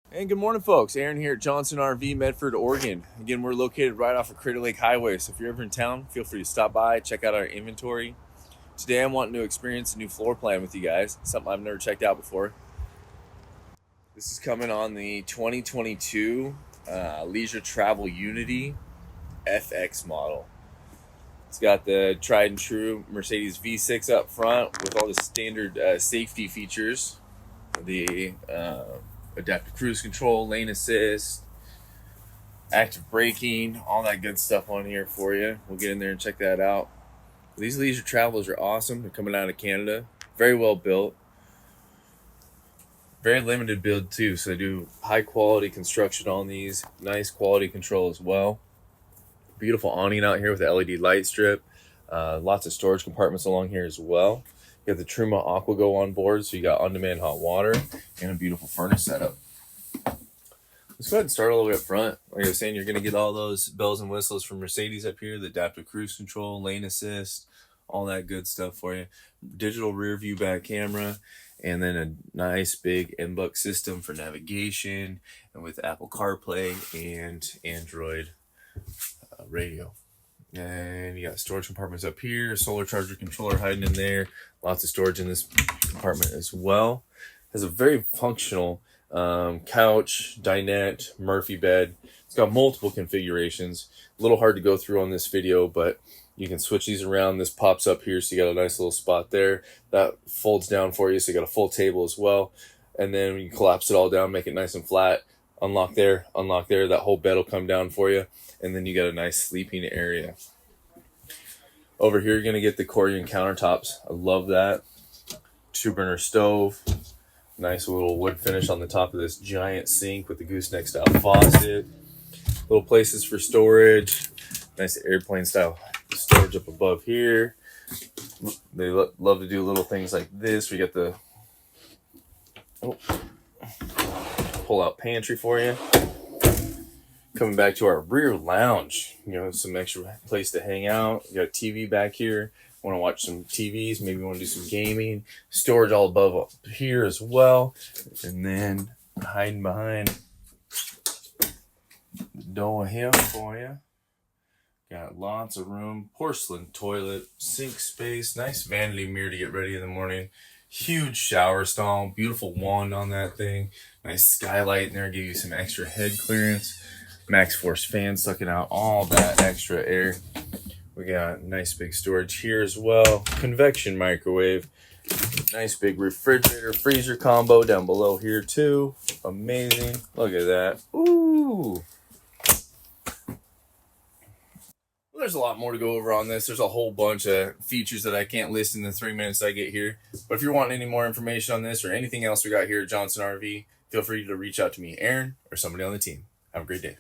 And good morning, folks. Aaron here at Johnson RV, Medford, Oregon. Again, we're located right off of Crater Lake Highway, so if you're ever in town, feel free to stop by, check out our inventory. Today, I'm wanting to experience a new floor plan with you guys, something I've never checked out before. This is coming on the 2022 Leisure Travel Unity FX model. It's got the tried and true Mercedes V6 up front with all the standard safety features. The adaptive cruise control, lane assist, active braking, all that good stuff on here for you. We'll get in there and check that out. These leisure travelers are awesome. They're coming out of Canada. Very well built. Very limited build too, so they do high quality construction on these. Nice quality control as well. Beautiful awning out here with the LED light strip. Lots of storage compartments along here as well. You have the Truma AquaGo on board, so you got on-demand hot water and a beautiful furnace setup. Let's go ahead and start all the way up front. Like I was saying, you're going to get all those bells and whistles from Mercedes up here, the adaptive cruise control, lane assist, all that good stuff for you. Digital rear view back camera, and then a nice big MBUX system for navigation, and with Apple CarPlay and Android radio. And you got storage compartments up here, solar charger controller hiding in there. Lots of storage in this compartment as well. Has a very functional couch, dinette, Murphy bed. It's got multiple configurations. A little hard to go through on this video, but you can switch these around. This pops up here, so you got a nice little spot there. That folds down for you, so you got a full table as well. And then you collapse it all down, make it nice and flat. Unlock there, that whole bed will come down for you. And then you got a nice sleeping area. Over here, you're going to get the Corian countertops. I love that. 2-burner stove. Nice little wood finish on the top of this giant sink with the gooseneck style faucet. Little places for storage. Nice airplane style storage up above here. They love to do little things like this. We got the pull out pantry for you. Coming back to our rear lounge, some extra place to hang out. You got a TV back here. Want to watch some TVs, maybe want to do some gaming. Storage all above up here as well. And then hiding behind the door here for you. Got lots of room. Porcelain toilet, sink space, nice vanity mirror to get ready in the morning. Huge shower stall, beautiful wand on that thing. Nice skylight in there, give you some extra head clearance. Max Force fan sucking out all that extra air. We got nice big storage here as well. Convection microwave. Nice big refrigerator, freezer combo down below here too. Amazing. Look at that. Ooh. Well, there's a lot more to go over on this. There's a whole bunch of features that I can't list in the 3 minutes I get here. But if you're wanting any more information on this or anything else we got here at Johnson RV, feel free to reach out to me, Aaron, or somebody on the team. Have a great day.